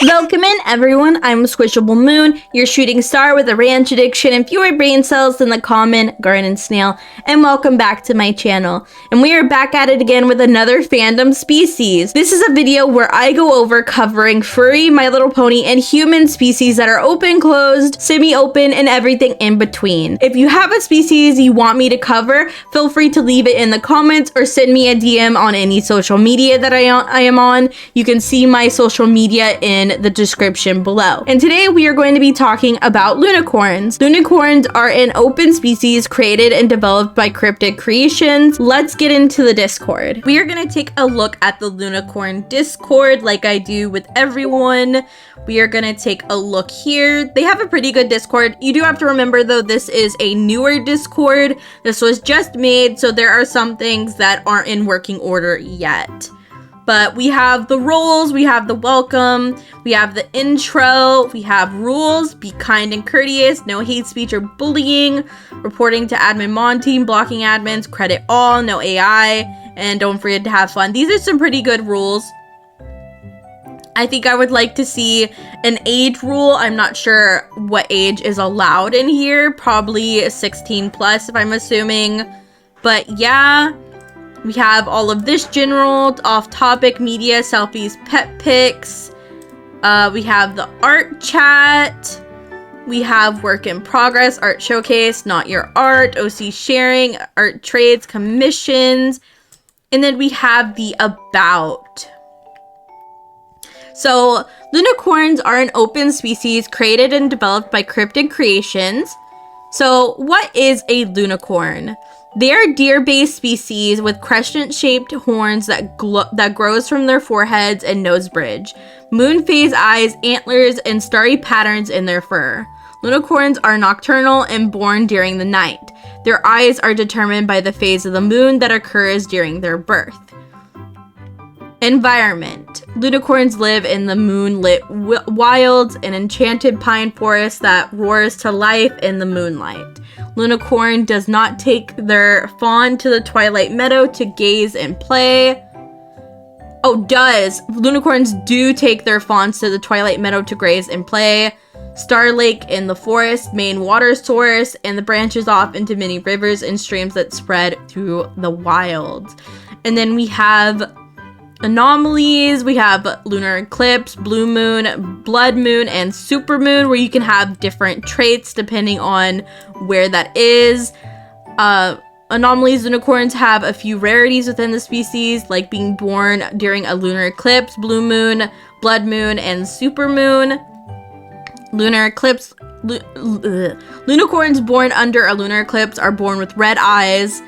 Welcome in, everyone. I'm SquishableMoon, your shooting star with a ranch addiction and fewer brain cells than the common garden snail. And welcome back to my channel. And we are back at it again with another fandom species. This is a video where I go over covering furry, My Little Pony, and human species that are open, closed, semi-open, and everything in between. If you have a species you want me to cover, feel free to leave it in the comments or send me a DM on any social media that I am on. You can see my social media in the description below. And today we are going to be talking about Lunacorns. Lunacorns are an open species created and developed by Cryptic Creations. Let's get into the Discord. We are going to take a look at the Lunacorn Discord like I do with everyone. We are going to take a look here. They have a pretty good Discord. You do have to remember though, this is a newer Discord. This was just made, so there are some things that aren't in working order yet. But we have the roles, we have the welcome, we have the intro, we have rules, be kind and courteous, no hate speech or bullying, reporting to admin mon team, blocking admins, credit all, no AI, and don't forget to have fun. These are some pretty good rules. I think I would like to see an age rule. I'm not sure what age is allowed in here, probably 16 plus if I'm assuming, but yeah. We have all of this general, off-topic, media, selfies, pet pics. We have the art chat. We have work in progress, art showcase, not your art, OC sharing, art trades, commissions. And then we have the about. So, Lunacorns are an open species created and developed by Cryptic Creations. So, what is a Lunacorn? They are deer-based species with crescent-shaped horns that grows from their foreheads and nose bridge, moon phase eyes, antlers, and starry patterns in their fur. Lunacorns are nocturnal and born during the night. Their eyes are determined by the phase of the moon that occurs during their birth. Environment. Lunacorns live in the moonlit wilds, an enchanted pine forest that roars to life in the moonlight. Lunacorn does not take their fawn to the twilight meadow to gaze and play. Oh, does. Lunacorns do take their fawns to the twilight meadow to graze and play. Star Lake in the forest, main water source, and the branches off into many rivers and streams that spread through the wilds. And then we have anomalies. We have lunar eclipse, blue moon, blood moon, and super moon, where you can have different traits depending on where that is. Anomalies, Lunacorns have a few rarities within the species, like being born during a lunar eclipse, blue moon, blood moon, and super moon. Lunar eclipse, Lunacorns born under a lunar eclipse are born with red eyes.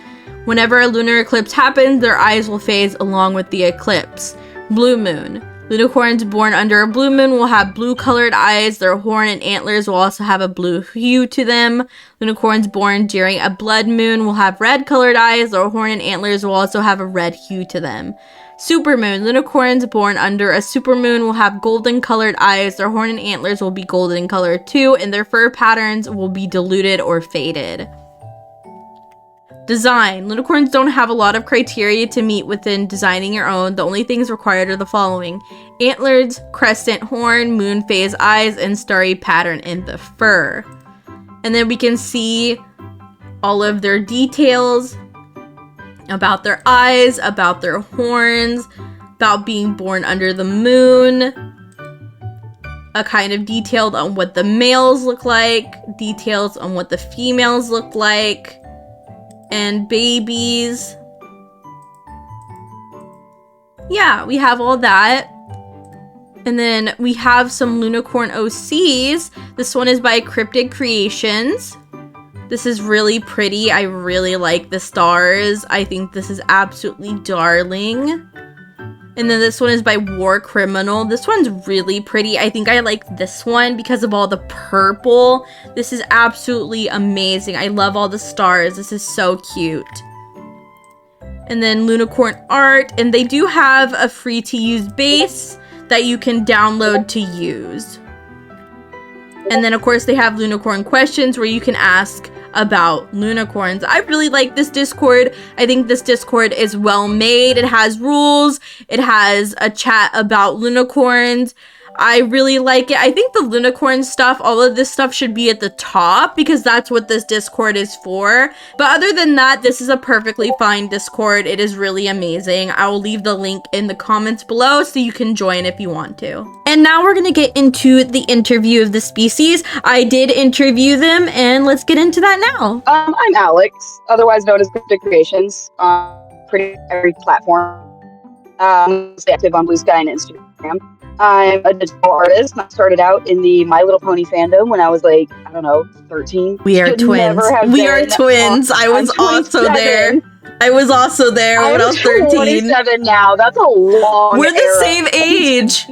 Whenever a lunar eclipse happens, their eyes will phase along with the eclipse. Blue moon. Lunacorns born under a blue moon will have blue-colored eyes. Their horn and antlers will also have a blue hue to them. Lunacorns born during a blood moon will have red-colored eyes. Their horn and antlers will also have a red hue to them. Supermoon. Lunacorns born under a supermoon will have golden-colored eyes. Their horn and antlers will be golden colored too, and their fur patterns will be diluted or faded. Design. Lunacorns don't have a lot of criteria to meet within designing your own. The only things required are the following: antlers, crescent horn, moon phase eyes, and starry pattern in the fur. And then we can see all of their details about their eyes, about their horns, about being born under the moon, a kind of detailed on what the males look like, details on what the females look like, and babies. Yeah, we have all that. And then we have some Lunacorn OCs. This one is by Cryptic Creations. This is really pretty. I really like the stars. I think this is absolutely darling. And then this one is by War Criminal. This one's really pretty. I think I like this one because of all the purple. This is absolutely amazing. I love all the stars. This is so cute. And then Lunacorn art. And they do have a free to use base that you can download to use. And then of course they have Lunacorn questions where you can ask about Lunacorns. I really like this Discord. I think this Discord is well made. It has rules. It has a chat about Lunacorns. I really like it. I think the Lunacorn stuff, all of this stuff should be at the top because that's what this Discord is for. But other than that, this is a perfectly fine Discord. It is really amazing. I will leave the link in the comments below so you can join if you want to. And now we're going to get into the interview of the species. I did interview them, and let's get into that now. I'm Alex, otherwise known as Cryptic Creations, on pretty every platform. Mostly active on Blue Sky and Instagram. I'm a digital artist. I started out in the My Little Pony fandom when I was like, I don't know, 13. We are twins. We are twins. I was also there. I was also there when I was 13. 27 now. That's a long We're the same age.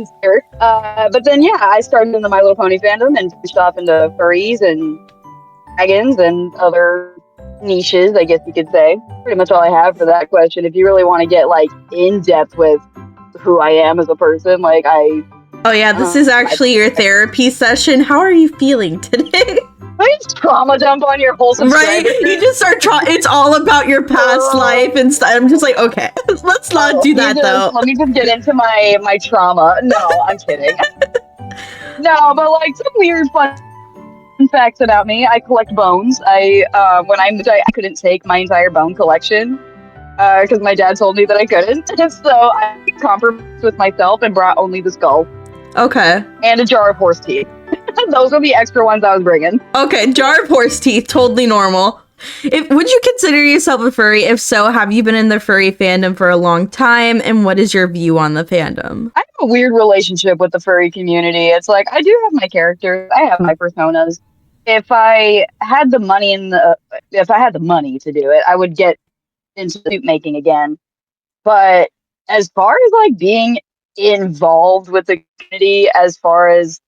But then, yeah, I started in the My Little Pony fandom and pushed off into furries and dragons and other niches, I guess you could say. Pretty much all I have for that question. If you really want to get like in depth with who I am as a person, like Oh yeah, this is actually your therapy session. How are you feeling today? I just trauma dump on your whole subscriber. Right? You just start it's all about your past life and stuff. I'm just like, okay, let's not do that though. Let me just get into my trauma. No, I'm kidding. No, but like some weird fun facts about me. I collect bones. When I moved, I couldn't take my entire bone collection because my dad told me that I couldn't. So I compromised with myself and brought only the skull. Okay. And a jar of horse teeth. Those were the extra ones I was bringing. Okay, jar of horse teeth, totally normal. Would you consider yourself a furry? If so, have you been in the furry fandom for a long time? And what is your view on the fandom? I have a weird relationship with the furry community. It's like, I do have my characters. I have my personas. If I had the money to do it, I would get into suit making again. But as far as like being involved with the community, as far as,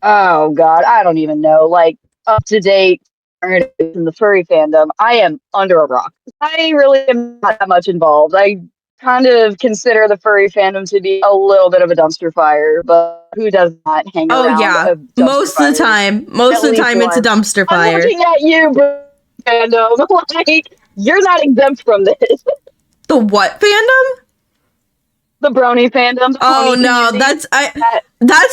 oh God, I don't even know, like up to date in the furry fandom, I am under a rock. I really am not that much involved. I kind of consider the furry fandom to be a little bit of a dumpster fire, but who does not hang around? Oh yeah, most of the time it's a dumpster fire. I'm looking at you, fandom. Like, you're not exempt from this. The what fandom? The brony fandom. Oh no, that's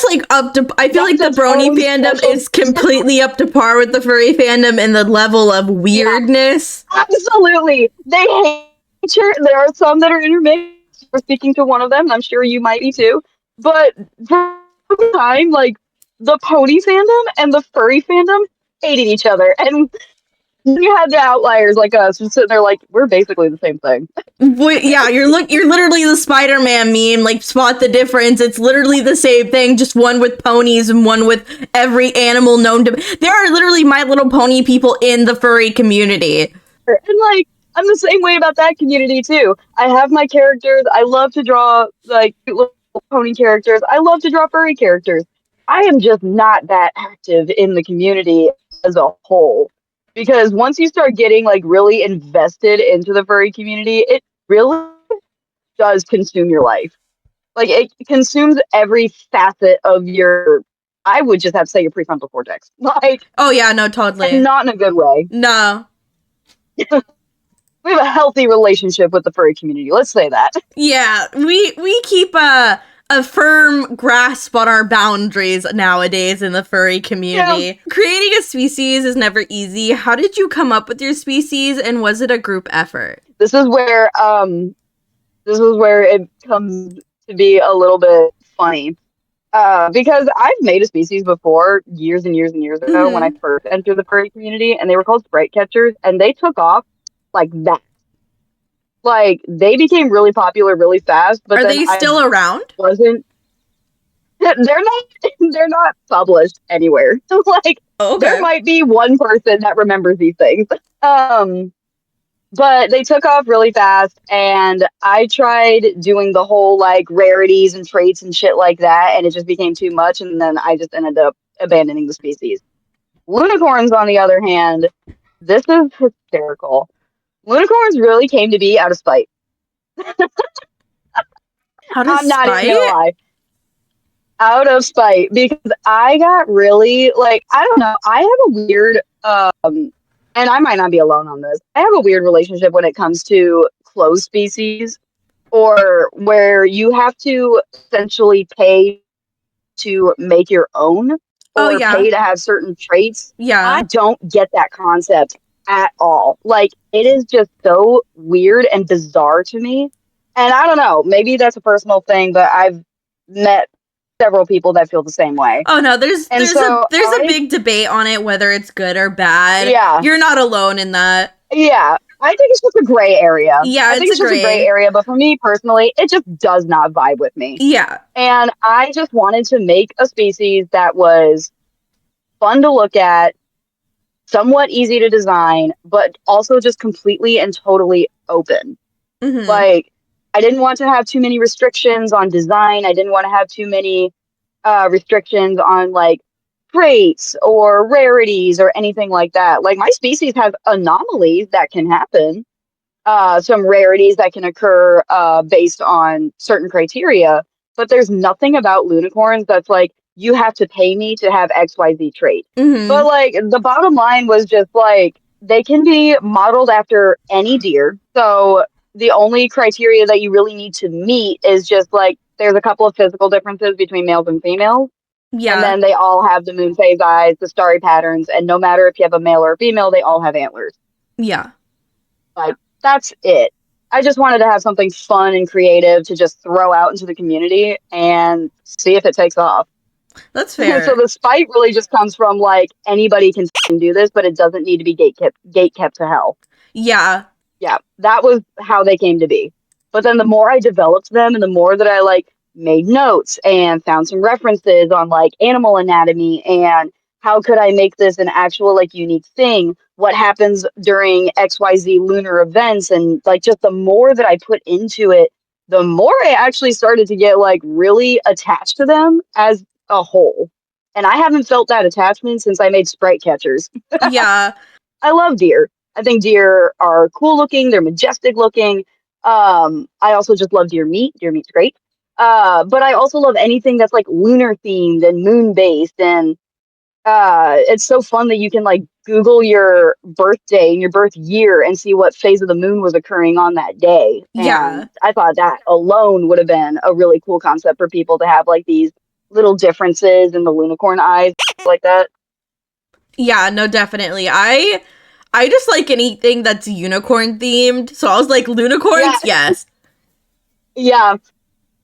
like up to. I feel like the brony fandom is completely up to par with the furry fandom and the level of weirdness. Yeah, absolutely, they hate each other. There are some that are intermixed. We're speaking to one of them. I'm sure you might be too. But for the time, like the pony fandom and the furry fandom hated each other, and you had the outliers like us just sitting there like, we're basically the same thing. Wait, yeah, you're literally the Spider-Man meme, like spot the difference. It's literally the same thing, just one with ponies and one with every animal known to. There are literally My Little Pony people in the furry community. And like, I'm the same way about that community too. I have my characters. I love to draw like little pony characters. I love to draw furry characters. I am just not that active in the community as a whole. Because once you start getting like really invested into the furry community, it really does consume your life. Like it consumes every facet of your, I would just have to say your prefrontal cortex. Like, oh yeah, no, totally. And not in a good way. No. We have a healthy relationship with the furry community. Let's say that. Yeah, we keep a firm grasp on our boundaries nowadays in the furry community. Yeah. Creating a species is never easy. How did you come up with your species, and was it a group effort? This is where it comes to be a little bit funny. Because I've made a species before years and years and years ago when I first entered the furry community, and they were called sprite catchers, and they took off like that. Like, they became really popular really fast, but are they still around? They're not published anywhere. Like, there might be one person that remembers these things. But they took off really fast, and I tried doing the whole, like, rarities and traits and shit like that, and it just became too much, and then I just ended up abandoning the species. Lunacorns, on the other hand, this is hysterical. Lunacorns really came to be out of spite. Out of I'm not even gonna lie. Out of spite, because I got really, like, I don't know, I have a weird, and I might not be alone on this, I have a weird relationship when it comes to closed species, or where you have to essentially pay to make your own Oh, or yeah. pay to have certain traits. Yeah. I don't get that concept at all. Like, it is just so weird and bizarre to me. And I don't know, maybe that's a personal thing, but I've met several people that feel the same way. Oh no, there's And there's a so there's a big debate on it whether it's good or bad. yeah, You're not alone in that. yeah, I think it's just a gray area. Yeah, I it's think a it's just a gray gray. area, but for me personally, it just does not vibe with me. Yeah. And I just wanted to make a species that was fun to look at, somewhat easy to design, but also just completely and totally open. Mhm. Like, I didn't want to have too many restrictions on design. I didn't want to have too many restrictions on like traits or rarities or anything like that. Like, my species has anomalies that can happen, some rarities that can occur based on certain criteria, but there's nothing about Lunacorns that's like, you have to pay me to have XYZ trait. But Mhm. like, the bottom line was just like, they can be modeled after any deer. So the only criteria that you really need to meet is just like, there's a couple of physical differences between males and females. And Yeah. then they all have the moon phase eyes, the starry patterns, and no matter if you have a male or a female, they all have antlers. Yeah. Like, that's it. I just wanted to have something fun and creative to just throw out into the community and see if it takes off. That's So fair. the spite really just comes from like, anybody can do this, but it doesn't need to be gate kept to hell. Yeah. Yeah, that was how they came to be. But then the more I developed them and the more that I like made notes and found some references on like animal anatomy and how could I make this an actual like unique thing? What happens during XYZ lunar events? And like, just the more that I put into it, the more I actually started to get like really attached to them as a whole. And I haven't felt that attachment since I made sprite catchers. Yeah. I love deer. I think deer are cool looking. They're majestic looking. I also just love deer meat. Deer meat's great. But I also love anything that's like lunar themed and moon based. And it's so fun that you can like Google your birthday and your birth year and see what phase of the moon was occurring on that day. And Yeah. I thought that alone would have been a really cool concept for people to have like these little differences in the Lunacorn eyes like that. Yeah, no, definitely. I just like anything that's unicorn themed. So I was like, Yeah, Lunacorns, yes. yeah.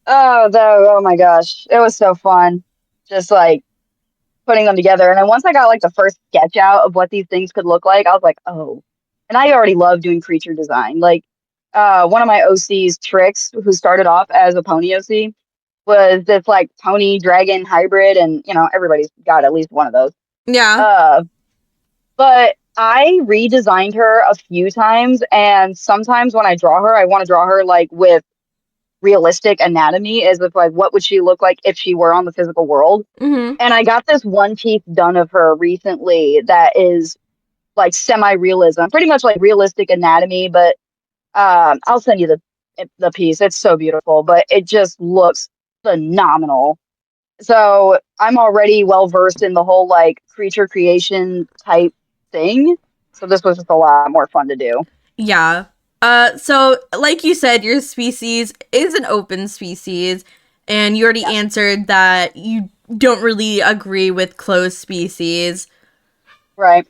Oh my gosh, it was so fun, just like putting them together. And then once I got like the first sketch out of what these things could look like, I was like, oh. And I already love doing creature design. Like, one of my OC's tricks, who started off as a pony OC, was this like pony dragon hybrid, and you know everybody's got at least one of those. Yeah. Uh, but I redesigned her a few times, and sometimes when I draw her, I want to draw her like with realistic anatomy, as if like, what would she look like if she were on the physical world. Mhm. And I got this one piece done of her recently that is like semi-realism, pretty much like realistic anatomy, but I'll send you the piece. It's so beautiful, but it just looks phenomenal. So I'm already well versed in the whole like creature creation type thing, so this was just a lot more fun to do. Yeah. So like you said, your species is an open species, and you already Yes. answered that you don't really agree with closed species. Right.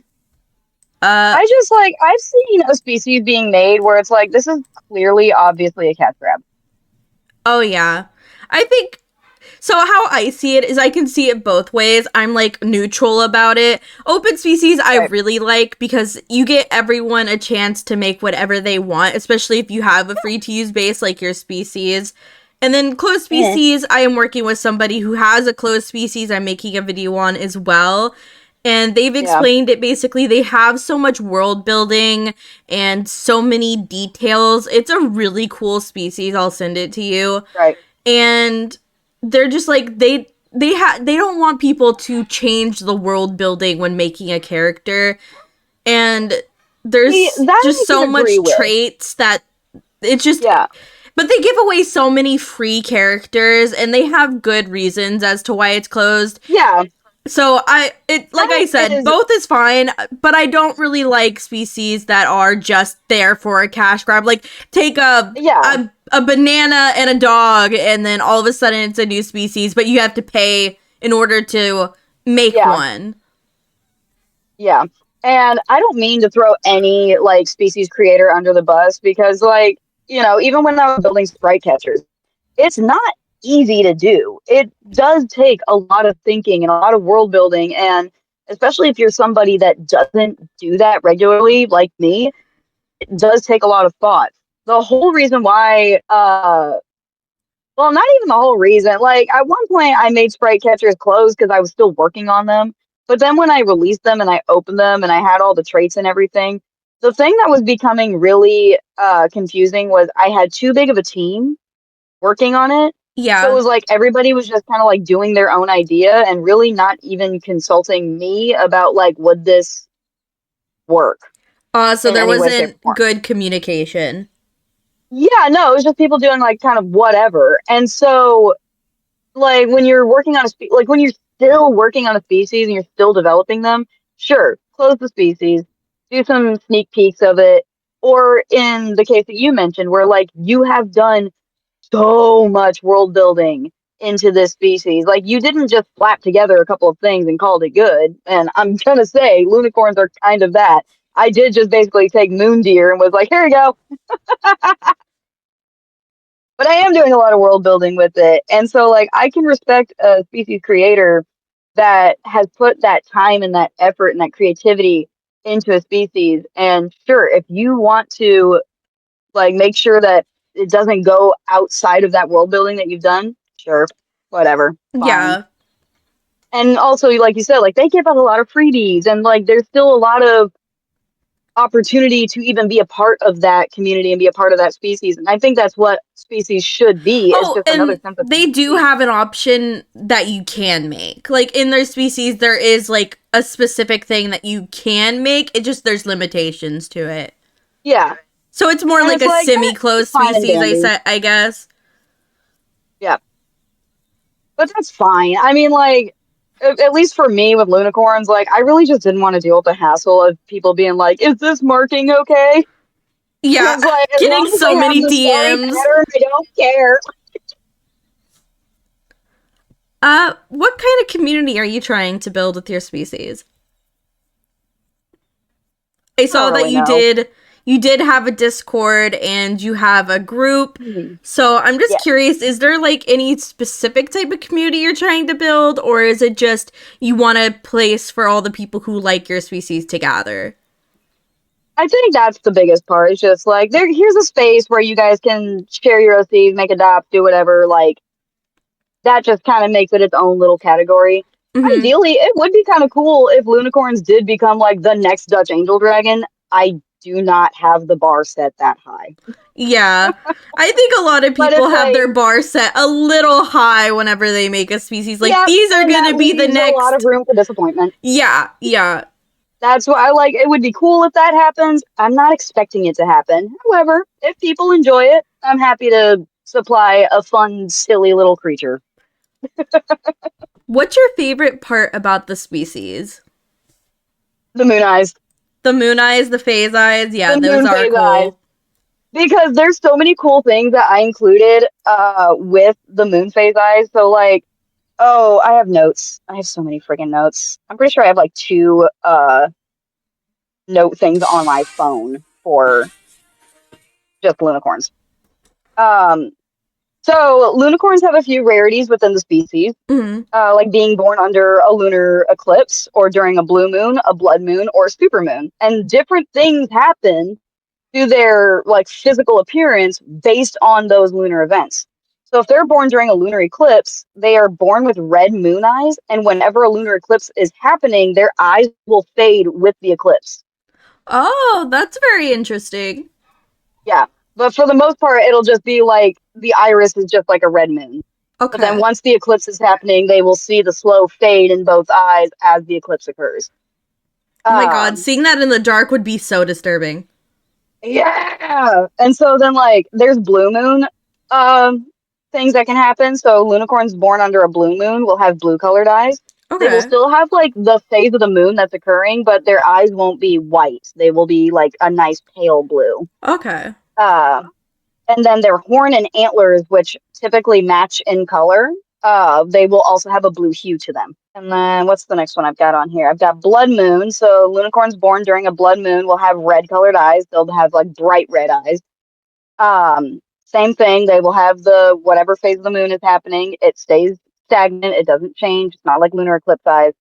Uh, I just like, I've seen a species being made where it's like, this is clearly obviously a cash grab. oh yeah. I think so how I see it is I can see it both ways. I'm like neutral about it. Open species I Right. really like because you get everyone a chance to make whatever they want, especially if you have a free to use base like your species. And then closed Mhm. species, I am working with somebody who has a closed species I'm making a video on as well. And they've Yeah. explained it basically. They have so much world building and so many details. It's a really cool species. I'll send it to you. Right. And they're just like they don't want people to change the world building when making a character, and See, there's that I just can so agree much with. traits that it's just, Yeah. but they give away so many free characters and they have good reasons as to why it's closed. Yeah. So like I That said, is, both is fine, but I don't really like species that are just there for a cash grab. Like take yeah. a banana and a dog, and then all of a sudden it's a new species, but you have to pay in order to make Yeah. one. Yeah. And I don't mean to throw any like species creator under the bus because like, even when I was building sprite catchers, it's not easy to do. It does take a lot of thinking and a lot of world building, and especially if you're somebody that doesn't do that regularly like me, it does take a lot of thought. The whole reason why well, not even the whole reason. Like at one point I made sprite catchers close because I was still working on them. But then when I released them and I opened them and I had all the traits and everything, the thing that was becoming really confusing was I had too big of a team working on it. So it Yeah. was like everybody was just kind of like doing their own idea and really not even consulting me about like, would this work So in there any way, shape, wasn't or form? good communication. Yeah, no, it was just people doing like kind of whatever. And so like when you're working on like when you're still working on a species and you're still developing them, sure, close the species, do some sneak peeks of it. Or in the case that you mentioned, where like you have done so much world building into this species. Like you didn't just slap together a couple of things and called it good. And I'm gonna say Lunacorns are kind of that. I did just basically take Moon Deer and was like, here you go. But I am doing a lot of world building with it. And so like I can respect a species creator that has put that time and that effort and that creativity into a species. And sure, if you want to like make sure that it doesn't go outside of that world building that you've done, sure, whatever, fine. Yeah. And also, like you said, like they give out a lot of freebies, and like there's still a lot of opportunity to even be a part of that community and be a part of that species. And I think that's what species should be, is Oh, just another and sense of they do community. have an option that you can make. Like in their species, there is like a specific thing that you can make. It just there's limitations to it. Yeah, So it's more and like it's a like that's semi-closed fine and species, dandy. I guess. Yeah, but that's fine. I mean, like at least for me with Lunacorns, like I really just didn't want to deal with the hassle of people being like, "Is this marking okay?" And Yeah, it's like, as getting long as so they have many the starry DMs. pattern, I don't care. What kind of community are you trying to build with your species? I I don't saw that really know. you did have a Discord and you have a group. Mhm. So I'm just Yeah, curious, is there like any specific type of community you're trying to build, or is it just you want a place for all the people who like your species to gather? I think that's the biggest part. It's just like here's a space where you guys can share your OCs, make adopts, do whatever. Like that just kind of makes it its own little category. Mm-hmm. Ideally, it would be kind of cool if Lunacorns did become like the next Dutch Angel Dragon. I do not have the bar set that high. Yeah. I think a lot of But people it's have like, their bar set a little high whenever they make a species. Like, yeah, these are and going that to be the leaves a lot of next. room for disappointment. Yeah, yeah. That's why I like it would be cool if that happens. I'm not expecting it to happen. However, if people enjoy it, I'm happy to supply a fun, silly little creature. What's your favorite part about the species? The moon eyes. The moon eyes, the phase eyes. Yeah, The those moon are phase eyes. cool. Because there's so many cool things that I included with the moon phase eyes. So like, oh, I have notes. I have so many freaking notes. I'm pretty sure I have like two note things on my phone for just Lunacorns. Um, so Lunacorns have a few rarities within the species, Mm-hmm. like being born under a lunar eclipse or during a blue moon, a blood moon, or a super moon. And different things happen to their like physical appearance based on those lunar events. So if they're born during a lunar eclipse, they are born with red moon eyes, and whenever a lunar eclipse is happening, their eyes will fade with the eclipse. Oh, that's very interesting. Yeah. But for the most part, it'll just be like the iris is just like a red moon. But then Okay. once the eclipse is happening, they will see the slow fade in both eyes as the eclipse occurs. Oh my god, Um, seeing that in the dark would be so disturbing. yeah. And so then like there's blue moon um things that can happen. So Lunacorns born under a blue moon will have blue colored eyes. They will Okay. still have like the phase of the moon that's occurring, but their eyes won't be white. They will be like a nice pale blue. Okay. Uh, and then their horn and antlers, which typically match in color, They will also have a blue hue to them. And then what's the next one I've got on here? I've got blood moon. So Lunacorns born during a blood moon will have red colored eyes. They'll have like bright red eyes. Same thing. They will have the whatever phase of the moon is happening. It stays stagnant. It doesn't change. It's not like lunar eclipse eyes.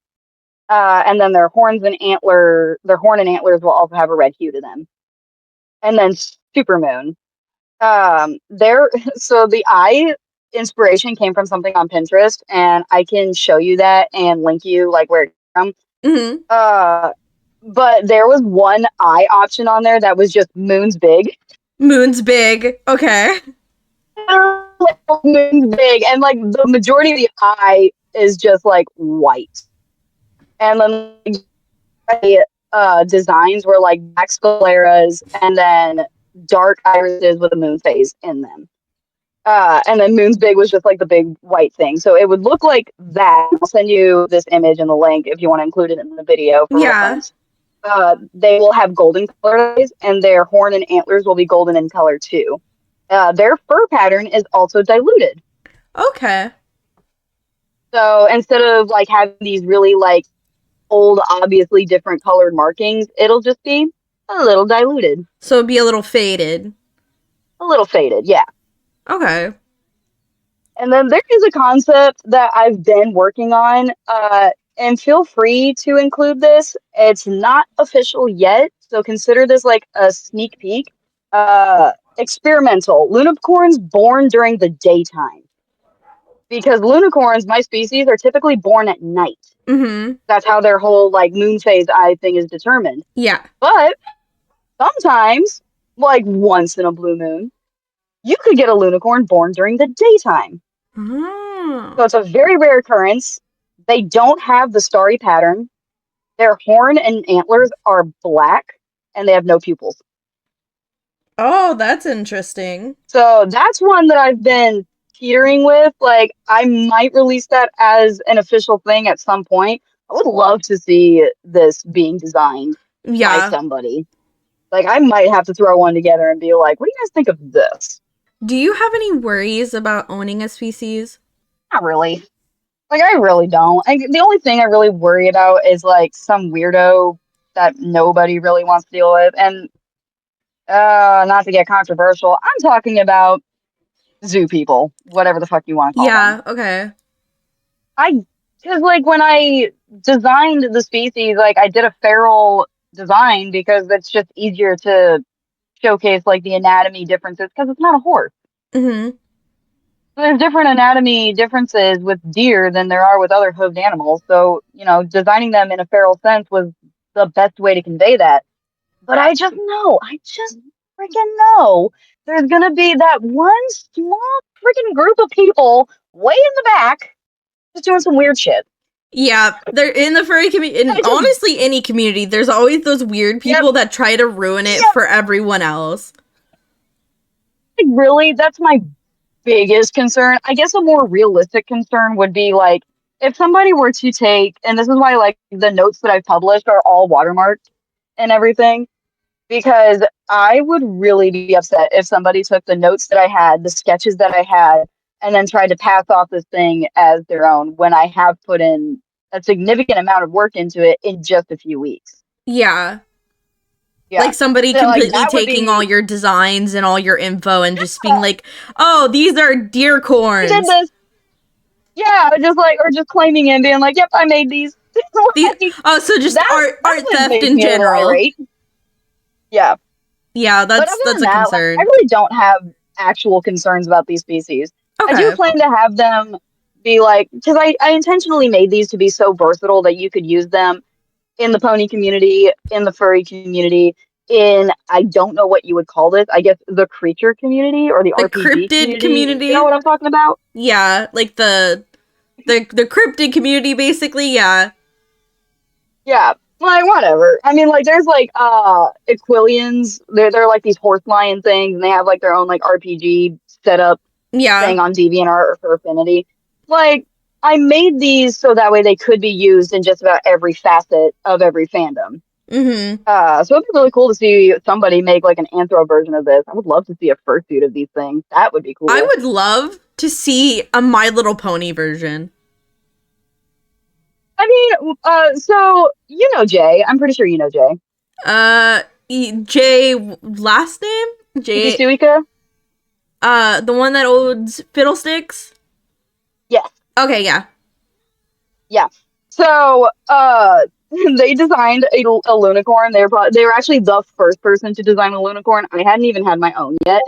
And then their horn and antlers will also have a red hue to them. And then supermoon. So the eye inspiration came from something on Pinterest, and I can show you that and link you like where it's from. Mm-hmm. But there was one eye option on there that was just moon's big. Moon's big. Okay. Moon's big, and like the majority of the eye is just like white. And then designs were like black scleras and then dark irises with a moon phase in them. And then moon's big was just like the big white thing. So it would look like that. I'll send you this image and the link if you want to include it in the video for reference. They will have golden colored eyes, and their horn and antlers will be golden in color too. Their fur pattern is also diluted. Okay. So instead of like having these really like old, obviously different colored markings, it'll just be a little diluted. So it'd be a little faded. A little faded, yeah. Okay. And then there is a concept that I've been working on, and feel free to include this. It's not official yet, so consider this like a sneak peek. Experimental. Lunacorns born during the daytime. Because lunacorns, my species, are typically born at night. Mm-hmm. That's how their whole like moon phase eye thing is determined. Yeah. But sometimes, like once in a blue moon, you could get a lunacorn born during the daytime. Oh. So it's a very rare occurrence. They don't have the starry pattern. Their horn and antlers are black, and they have no pupils. Oh, that's interesting. So that's one that I've been teetering with. Like, I might release that as an official thing at some point. I would love to see this being designed by somebody. Like, I might have to throw one together and be like, what do you guys think of this? Do you have any worries about owning a species? Not really. Like, I really don't. The only thing I really worry about is, like, some weirdo that nobody really wants to deal with. And, not to get controversial, I'm talking about zoo people, whatever the fuck you want to call them. Yeah, okay. Because, like, when I designed the species, like, I did a feral design because it's just easier to showcase, like, the anatomy differences because it's not a horse. Mm-hmm. So there's different anatomy differences with deer than there are with other hoofed animals. So, you know, designing them in a feral sense was the best way to convey that. But I just freaking know there's going to be that one small freaking group of people way in the back just doing some weird shit. Yeah, they're in the furry community, and honestly, any community, there's always those weird people that try to ruin it for everyone else. Like, really, that's my biggest concern. I guess a more realistic concern would be like if somebody were to take, and this is why like the notes that I've published are all watermarked and everything, because I would really be upset if somebody took the notes that I had, the sketches that I had, and then tried to pass off this thing as their own when I have put in a significant amount of work into it in just a few weeks. Yeah. Like somebody completely taking all your designs and all your info and just being like, oh, these are deer corns. I did this. Yeah, just claiming and being like, yep, I made these. So just art theft in general. Yeah. Yeah, that's a concern. Like, I really don't have actual concerns about these species. Okay. I do plan to have them be like, because I intentionally made these to be so versatile that you could use them in the pony community, in the furry community, in, I don't know what you would call this, I guess the creature community or the RPG cryptid community. You know what I'm talking about? Yeah, like the cryptid community, basically, yeah. Yeah, like, whatever. I mean, like, there's, like, Equilians, they're like these horse lion things, and they have, like, their own, like, RPG setup thing on DeviantArt or for Affinity. Like, I made these so that way they could be used in just about every facet of every fandom. Mm-hmm. So it'd be really cool to see somebody make like an anthro version of this. I would love to see a fursuit of these things. That would be cool. I would love to see a My Little Pony version. I mean, so you know Jay. I'm pretty sure you know Jay. Jay, last name? Iki Jay, Suika? the one that owns Fiddlesticks? Yes. Okay, yeah. Yeah. So, they designed a Lunacorn. They were actually the first person to design a Lunacorn. I hadn't even had my own yet.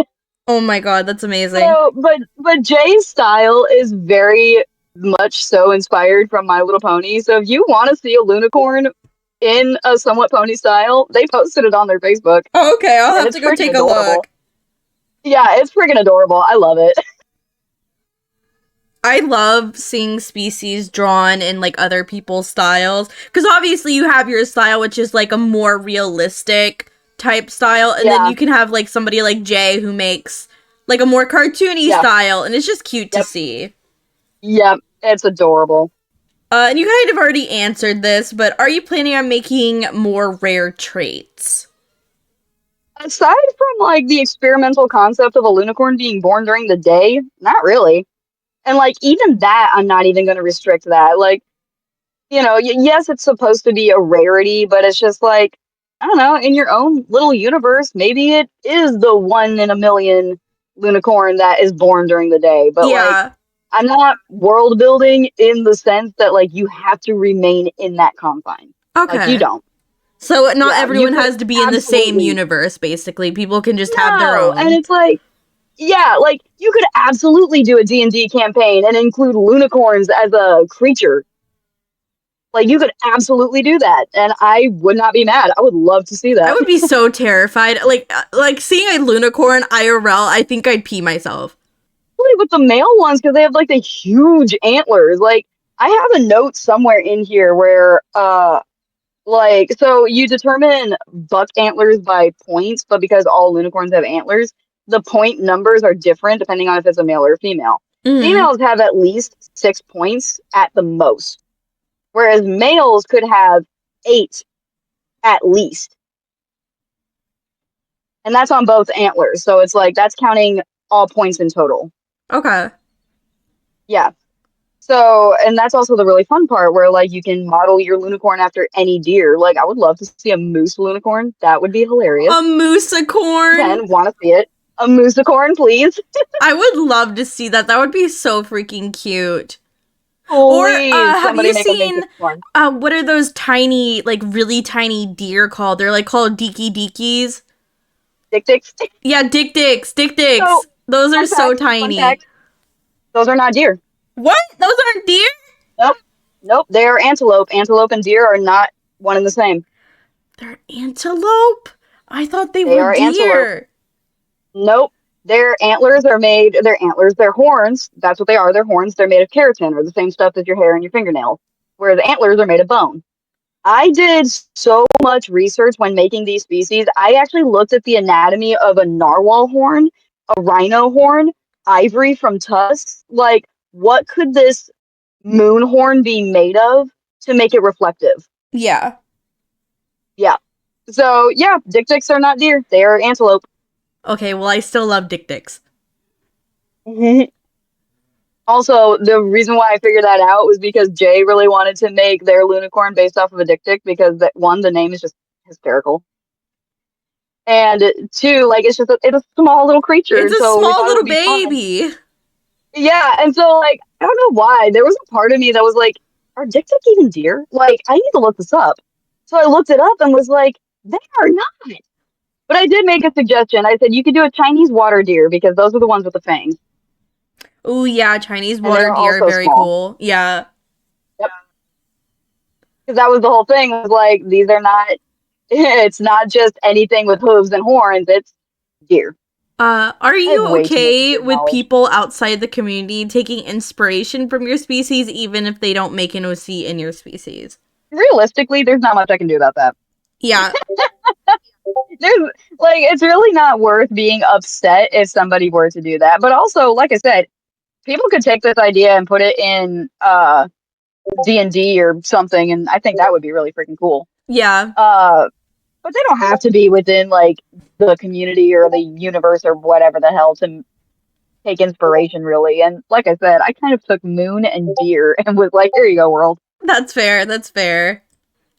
Oh my god, that's amazing. So, but Jay's style is very much so inspired from My Little Pony. So if you want to see a Lunacorn in a somewhat pony style, they posted it on their Facebook, Oh, okay, I'll and have it's to go freaking take a adorable. look. Yeah, it's freaking adorable. I love it. I love seeing species drawn in like other people's styles because obviously you have your style, which is like a more realistic type style, and then Yeah, you can have like somebody like Jay who makes like a more cartoony yeah, style, and it's just cute to yep, see. yep. It's adorable. And you kind of already answered this, but are you planning on making more rare traits? Aside from like the experimental concept of a Lunacorn being born during the day, not really. And like even that, I'm not even going to restrict that. Like, yes, it's supposed to be a rarity, but it's just like, I don't know, in your own little universe, maybe it is the one in a million Lunacorn that is born during the day. But like, Yeah. I'm not world building in the sense that like you have to remain in that confine. Like you Okay. don't. So not Yeah, you everyone could has to be in the same absolutely universe, basically. People can just have their no. And own. it's like, yeah, like you could absolutely do a D&D campaign and include Lunacorns as a creature. Like you could absolutely do that, and I would not be mad. I would love to see I that. would be so terrified. Like seeing a Lunacorn IRL, I think I'd pee myself. Especially with the male ones because they have like the huge antlers. Like I have a note somewhere in here where like so you determine buck antlers by points, but because all Lunacorns have antlers, the point numbers are different depending on if it's a male or a female. Mm-hmm. Females have at least 6 points at the most, whereas males could have 8 at least. And that's on both antlers. So it's like that's counting all points in total. Okay. Yeah. So, and that's also the really fun part where like you can model your Lunacorn after any deer. Like I would love to see a moose Lunacorn. That would be A hilarious. Moosacorn. Again, want to see it. A Moosacorn, please. I would love to see that. That would be so freaking cute. Or Please, have somebody you make a big seen one. what are those tiny, like really tiny deer called? They're like called deeky deekies. Dick dicks. Yeah, dick dicks, dick So, dicks. Those are fun so fact, fun tiny. fact. Those are not deer. What? Those aren't deer? Nope. Nope. They are antelope. Antelope and deer are not one and the same. They're antelope? I thought they They were are antelope. deer. Nope. Their antlers are made, their antlers, their horns, that's what they are, their horns, they're made of keratin, or the same stuff as your hair and your fingernails, where the antlers are made of bone. I did so much research when making these species. I actually looked at the anatomy of a narwhal horn, a rhino horn, ivory from tusks. Like, what could this moon horn be made of to make it reflective? Yeah. Yeah. So, yeah, dick dicks are not deer, they are antelope. Okay, well, I still love dick dicks. Also, the reason why I figured that out was because Jay really wanted to make their Lunacorn based off of a Dick Dick because one, the name is just hysterical, and two, like it's a small little creature, It's and a so we small thought it little would be fun. baby. Yeah, and so like I don't know why there was a part of me that was like, are Dick Dick even deer? Like I need to look this up. So I looked it up and was like, they are not. But I did make a suggestion. I said you could do a Chinese water deer because those are the ones with the fangs, Oh yeah, Chinese and water they're deer are also very small. cool. Yeah. Yep. Because that was the whole thing. Was like these are not. It's not just anything with hooves and horns. It's deer. Are I have you way too much okay deer with knowledge. people outside the community taking inspiration from your species, even if they don't make an OC in your species? Realistically, there's not much I can do about that. Yeah. There's like it's really not worth being upset if somebody were to do that. But also, like I said, people could take this idea and put it in D&D or something, and I think that would be really freaking cool. Yeah. But they don't have to be within like the community or the universe or whatever the hell to take inspiration really. And like I said, I kind of took moon and deer and was like, here you go, world. That's fair. That's fair.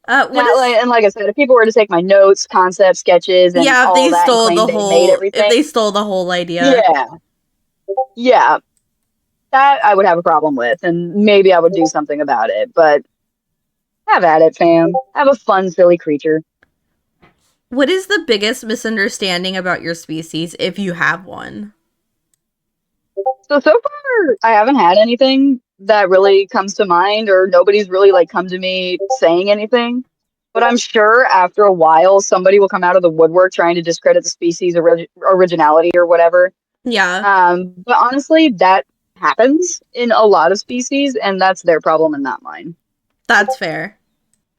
What Now, is like I said, if people were to take my notes, concepts, sketches, and Yeah, if all they that and stole claim the they made whole if everything, they stole the whole idea. yeah, yeah, that I would have a problem with, and maybe I would do something about it. But have at it, fam. Have a fun, silly creature. What is the biggest misunderstanding about your species if you have one? So far, I haven't had anything that really comes to mind, or nobody's really like come to me saying anything. But I'm sure after a while, somebody will come out of the woodwork trying to discredit the species' originality or whatever. Yeah, But honestly, that happens in a lot of species, and that's their problem and not mine. that's fair.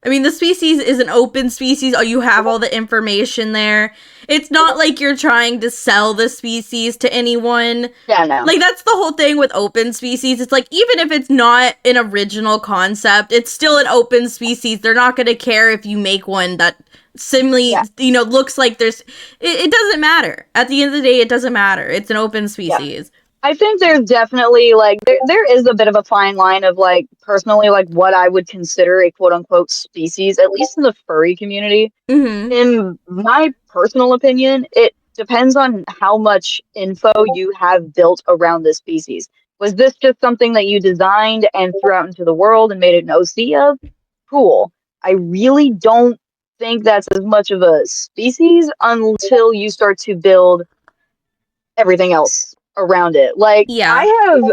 I mean, the species is an open species. Oh, you have all the information there. It's not like you're trying to sell the species to anyone. Yeah, no. Like, that's the whole thing with open species. It's like, even if it's not an original concept, it's still an open species. They're not going to care if you make one that similarly, Yeah, looks like it doesn't matter. At the end of the day, it doesn't matter. It's an open yeah. species. I think there's definitely like there is a bit of a fine line of like personally like what I would consider a quote unquote species, at least in the furry community. Mm-hmm. In my personal opinion, it depends on how much info you have built around this species. Was this just something that you designed and threw out into the world and made an OC of? Cool. I really don't think that's as much of a species until you start to build everything else around it. Like, Yeah. I have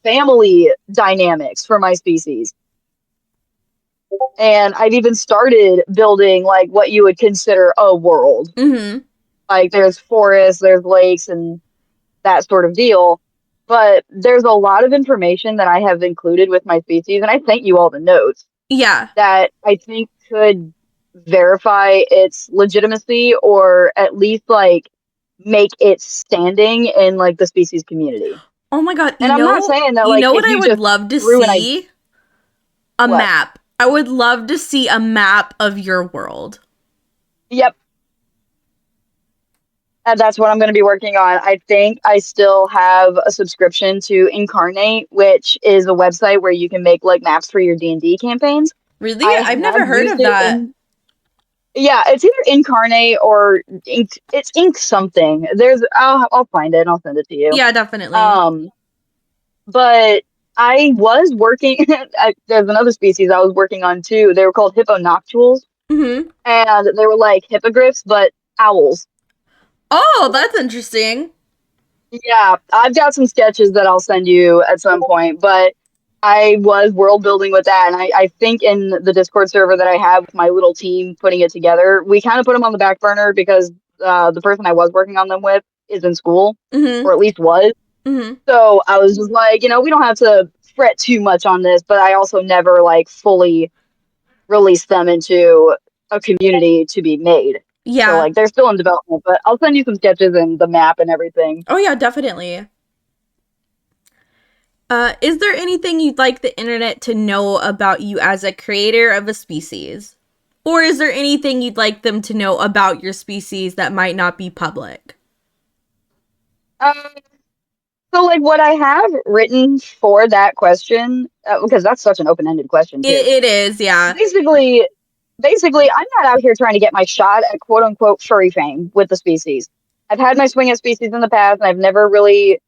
family dynamics for my species. And I've even started building like what you would consider a world. Mm-hmm. Like there's forests, there's lakes, and that sort of deal. But there's a lot of information that I have included with my species, and I sent you all the notes Yeah. that I think could verify its legitimacy or at least like make it standing in like the species community. Oh my god, And I'm not saying that like what if I you would just love to threw an idea, see? A what? map. I would love to see a map of your world. Yep. And that's what I'm going to be working on. I think I still have a subscription to Incarnate, which is a website where you can make like maps for your D&D campaigns. Really? I I've have never heard used of it that. in yeah, it's either Incarnate or Ink. It's Ink something. I'll find it and I'll send it to you. Yeah, definitely. Um, but I was working. There's another species I was working on too. They were called hipponoctuals, Mm-hmm. and they were like hippogriffs but owls. Oh, that's interesting. Yeah, I've got some sketches that I'll send you at some point, but I was world building with that, and I think in the Discord server that I have with my little team putting it together, we kind of put them on the back burner because the person I was working on them with is in school, Mm-hmm. or at least was. Mm-hmm. So I was just like, we don't have to fret too much on this, but I also never like fully released them into a community to be made. So Yeah. like they're still in development, but I'll send you some sketches and the map and everything. Oh yeah, definitely. Is there anything you'd like the internet to know about you as a creator of a species? Or is there anything you'd like them to know about your species that might not be public? Um, so like what I have written for that question, because that's such an open-ended question too. It is, yeah. Basically, I'm not out here trying to get my shot at quote unquote furry fame with the species. I've had my swing at species in the past, and I've never really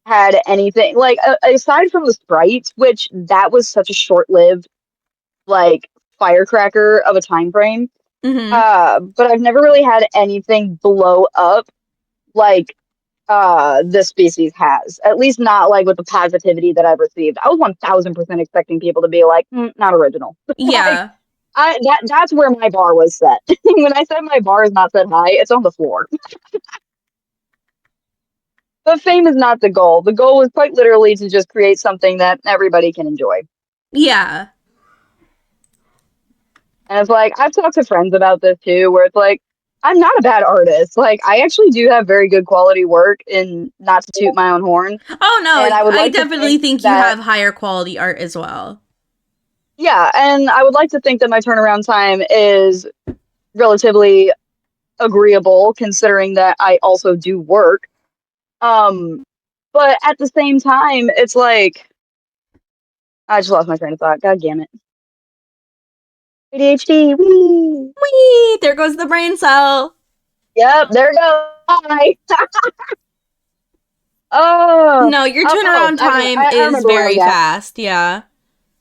had anything like aside from the sprites, which that was such a short-lived like firecracker of a time frame. Mm-hmm. But I've never really had anything blow up like this species has. At least not like with the positivity that I've received. I was 1000% expecting people to be like, not original. Like Yeah. that's where my bar was set. When I said my bar is not set high, it's on the floor. But fame is not the goal. The goal was quite literally to just create something that everybody can enjoy. Yeah. And it's like, I've talked to friends about this too, where it's like, I'm not a bad artist. Like, I actually do have very good quality work, and not to toot my own horn. Oh And I no, would I like to definitely think think you that, have higher quality art as well. yeah, and I would like to think that my turnaround time is relatively agreeable, considering that I also do work. Um, But at the same time, it's like I just lost my train of thought. God damn it. ADHD. Whee! Whee! There goes the brain cell. Yep, there it goes. Bye. Oh, No, your oh, turnaround time I is remember where I was very at. fast. Yeah.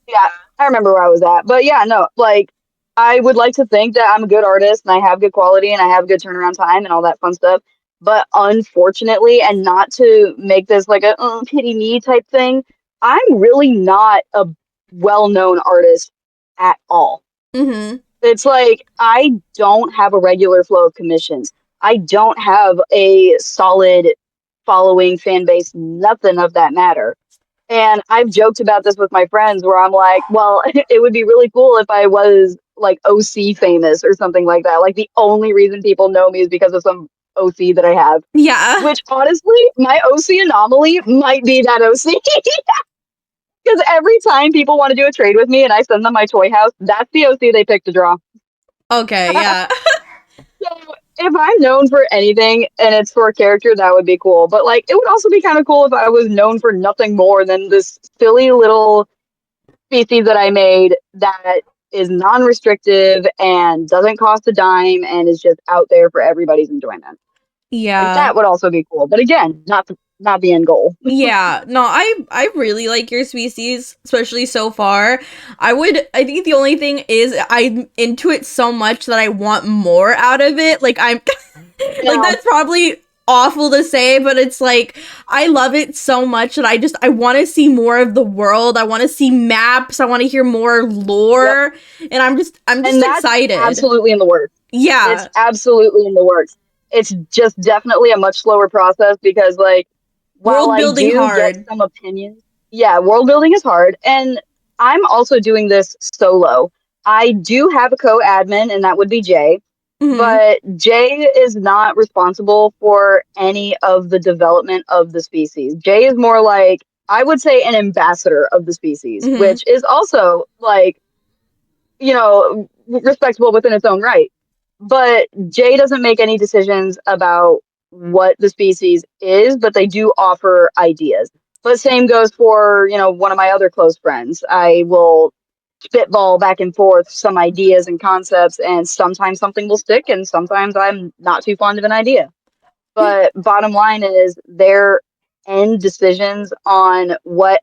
Yeah, I remember where I was at. But yeah, no, like I would like to think that I'm a good artist and I have good quality and I have good turnaround time and all that fun stuff. But unfortunately, and not to make this like a pity me type thing, I'm really not a well-known artist at all. Mm-hmm. It's like I don't have a regular flow of commissions. I don't have a solid following fan base, nothing of that matter. And I've joked about this with my friends where I'm like, well, it would be really cool if I was like OC famous or something like that. Like the only reason people know me is because of some OC that I have. Yeah. Which honestly, my OC anomaly might be that OC. Because every time people want to do a trade with me and I send them my toy house, that's the OC they pick to draw. Okay, yeah. So if I'm known for anything and it's for a character, that would be cool. But like, it would also be kind of cool if I was known for nothing more than this silly little species that I made that is non-restrictive and doesn't cost a dime and is just out there for everybody's enjoyment. Like Yeah. that would also be cool. But again, not the end goal. Yeah, no, I really like your species, especially so far. I think the only thing is I'm into it so much that I want more out of it. Like I'm like Yeah. that's probably awful to say, but it's like I love it so much that I want to see more of the world. I want to see maps. I want to hear more lore, and I'm just And that's excited. absolutely in the works. Yeah. It's absolutely in the works. It's just definitely a much slower process because like while World I building do get hard. some opinions, yeah, world building is hard. And I'm also doing this solo. I do have a co-admin, and that would be Jay. Mhm. But Jay is not responsible for any of the development of the species. Jay is more like, I would say, an ambassador of the species, Mhm. which is also like, you know, respectable within its own right. But Jay doesn't make any decisions about what the species is, but they do offer ideas. But same goes for, you know, one of my other close friends. I will spitball back and forth some ideas and concepts, and sometimes something will stick, and sometimes I'm not too fond of an idea. But bottom line is their end decisions on what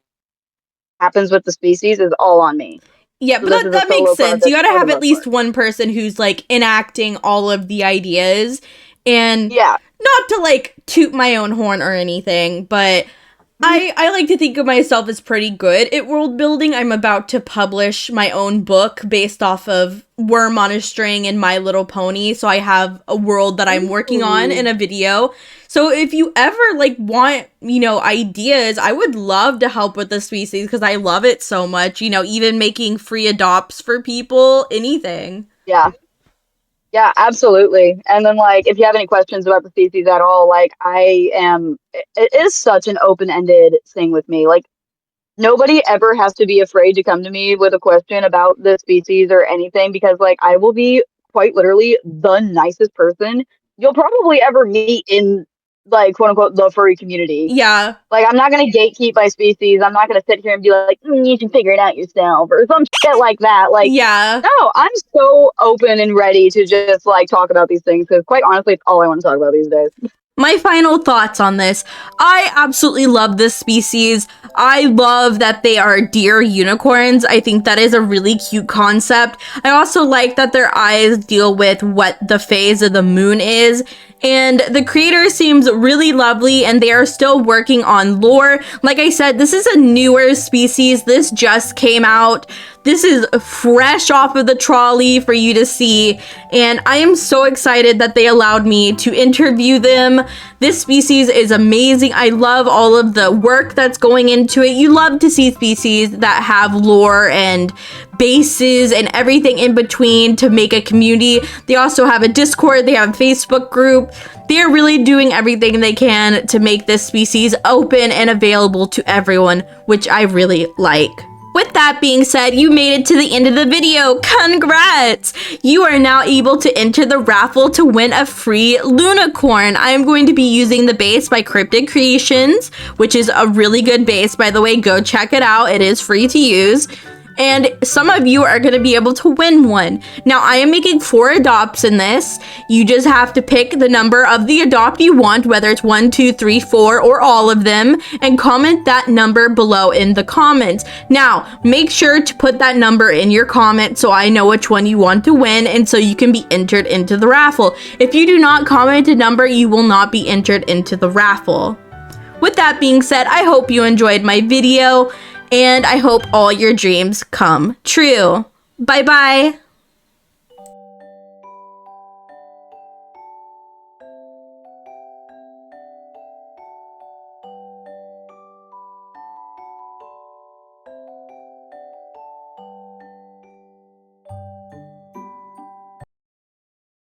happens with the species is all on me. Yeah, So but this that, is a that makes solo sense. You project gotta for the have at most least part. one person who's like enacting all of the ideas. And Yeah, not to like toot my own horn or anything, but I like to think of myself as pretty good at world building. I'm about to publish my own book based off of Worm on a String and My Little Pony. So I have a world that I'm working on in a video. So if you ever like want, ideas, I would love to help with the species because I love it so much. Even making free adopts for people, anything. yeah. Yeah, absolutely. And then, like, if you have any questions about the species at all, like, it is such an open-ended thing with me. Like, nobody ever has to be afraid to come to me with a question about the species or anything because, like, I will be quite literally the nicest person you'll probably ever meet in, like, quote unquote, the furry community. Yeah. Like, I'm not going to gatekeep my species. I'm not going to sit here and be like, you can figure it out yourself or some shit like that. Like, Yeah. no, I'm so open and ready to just, like, talk about these things because, quite honestly, it's all I want to talk about these days. My final thoughts on this. I absolutely love this species. I love that they are deer unicorns. I think that is a really cute concept. I also like that their eyes deal with what the phase of the moon is. And the creator seems really lovely and they are still working on lore. Like I said, this is a newer species. This just came out. This is fresh off of the trolley for you to see, and I am so excited that they allowed me to interview them. This species is amazing. I love all of the work that's going into it. You love to see species that have lore and bases and everything in between to make a community. They also have a Discord, they have a Facebook group. They're really doing everything they can to make this species open and available to everyone, which I really like. With that being said, you made it to the end of the video. Congrats! You are now able to enter the raffle to win a free Lunacorn. I am going to be using the base by Cryptic Creations, which is a really good base, by the way. Go check it out. It is free to use. And some of you are going to be able to win one. Now, I am making 4 adopts in this. You just have to pick the number of the adopt you want, whether it's 1, 2, 3, 4, or all of them, and comment that number below in the comments. Now, make sure to put that number in your comment so I know which one you want to win and so you can be entered into the raffle. If you do not comment a number, you will not be entered into the raffle. With that being said, I hope you enjoyed my video. And I hope all your dreams come true. Bye-bye.